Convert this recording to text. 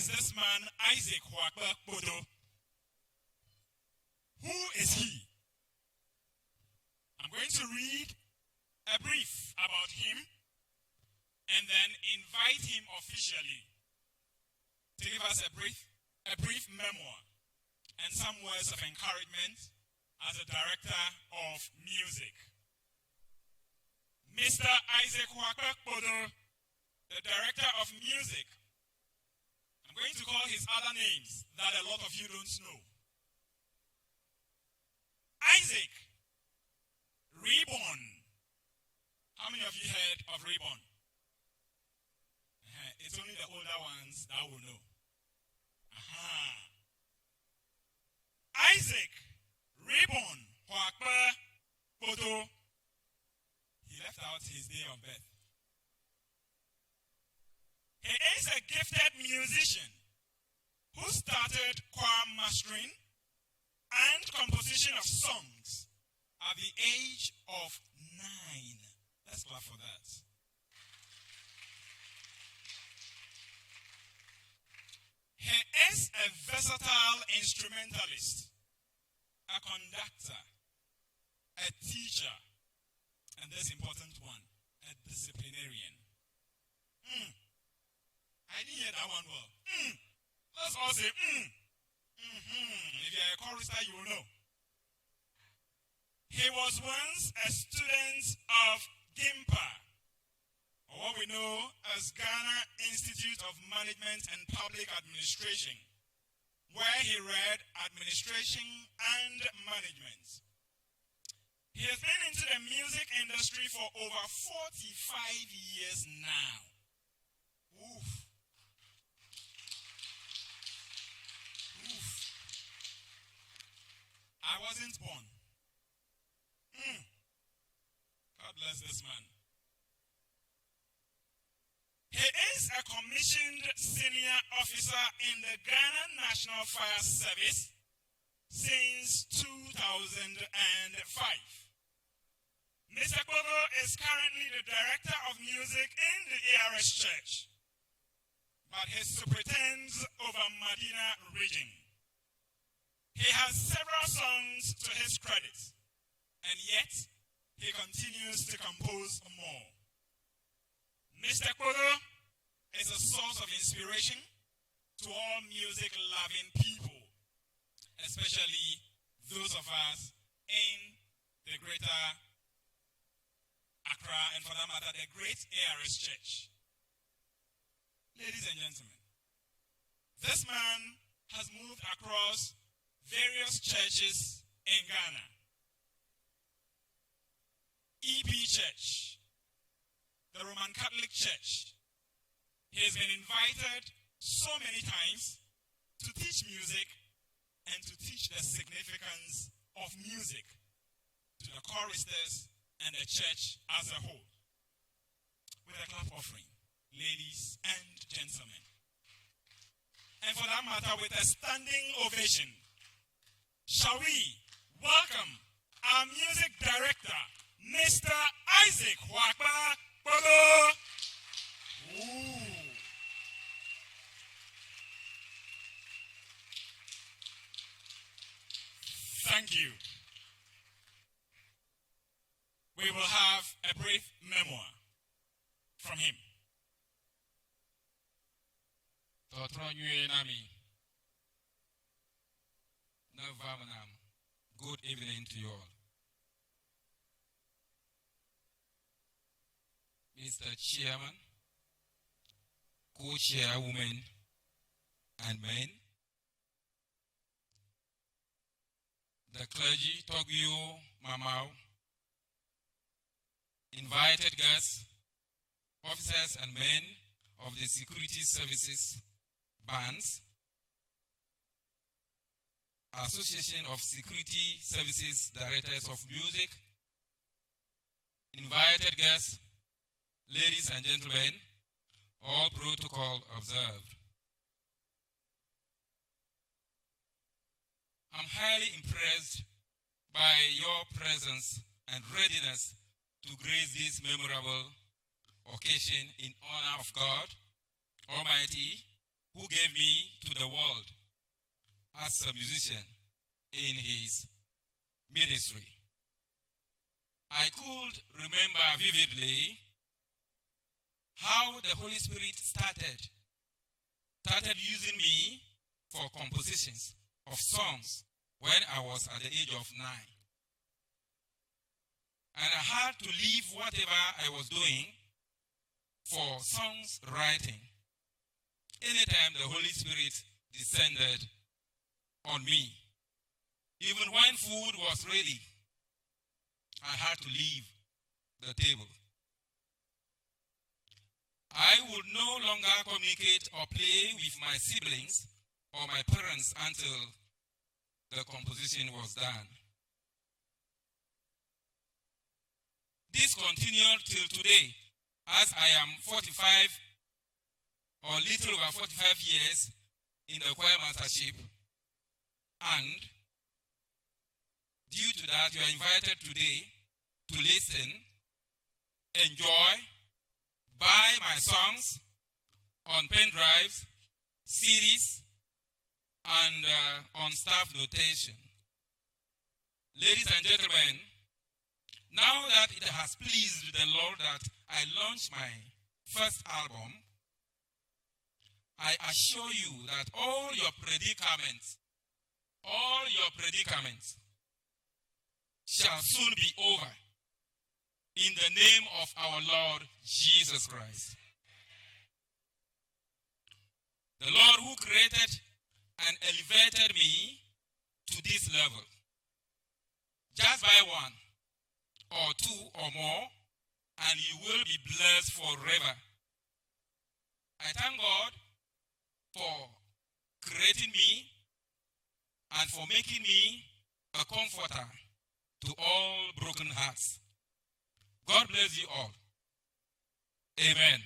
is this man, Xoakpe Kpodo? Who is he? I'm going to read a brief about him and then invite him officially to give us a brief memoir and some words of encouragement as a director of music. Mr. Xoakpe Kpodo, the director of music. I'm going to call his other names that a lot of you don't know. Isaac Reborn. How many of you heard of Reborn? It's only the older ones that will know. Isaac Reborn Xoakpe Kpodo. He left out his day of birth. He is a gifted musician who started choir mastering and composition of songs at the age of 9. Let's clap for that. He is a versatile instrumentalist, a conductor, a teacher, and this important one, a disciplinarian. I didn't hear that one well. Let's all say, If you're a chorister, you will know. He was once a student of GIMPA, or what we know as Ghana Institute of Management and Public Administration, where he read administration and management. He has been into the music industry for over 45 years now. Oof. I wasn't born. God bless this man. He is a commissioned senior officer in the Ghana National Fire Service since 2005. Mr. Kpodo is currently the director of music in the ARS Church, but he superintends over Medina region. He has several songs to his credit, and yet he continues to compose more. Mr. Kpodo is a source of inspiration to all music-loving people, especially those of us in the greater Accra, and for that matter, the great ARS Church. Ladies and gentlemen, this man has moved across various churches in Ghana. EP Church, the Roman Catholic Church. He has been invited so many times to teach music and to teach the significance of music to the choristers and the church as a whole. With a clap offering, ladies and gentlemen. And for that matter, with a standing ovation, shall we welcome our music director, Mr. Xoakpe Kpodo. Thank you. We will have a brief memoir from him. Good evening to you all. Mr. Chairman, co-chairwomen and men, the clergy, Togyo, Mamau, invited guests, officers and men of the security services, bands, Association of Security Services Directors of Music, invited guests, ladies and gentlemen, all protocol observed. I'm highly impressed by your presence and readiness to grace this memorable occasion in honor of God Almighty, who gave me to the world as a musician in his ministry. I could remember vividly how the Holy Spirit started using me for compositions of songs when I was at the age of 9. And I had to leave whatever I was doing for songs writing. Anytime the Holy Spirit descended on me, even when food was ready, I had to leave the table. I would no longer communicate or play with my siblings or my parents until the composition was done. This continued till today, as I am 45 or little over 45 years in the choir mastership, and due to that, you are invited today to listen, enjoy, buy my songs on pen drives, CDs, and on staff notation. Ladies and gentlemen, now that it has pleased the Lord that I launched my first album, I assure you that all your predicaments shall soon be over in the name of our Lord Jesus Christ. The Lord who created and elevated me to this level, just by one or two or more, and you will be blessed forever. I thank God for creating me and for making me a comforter to all broken hearts. God bless you all. Amen.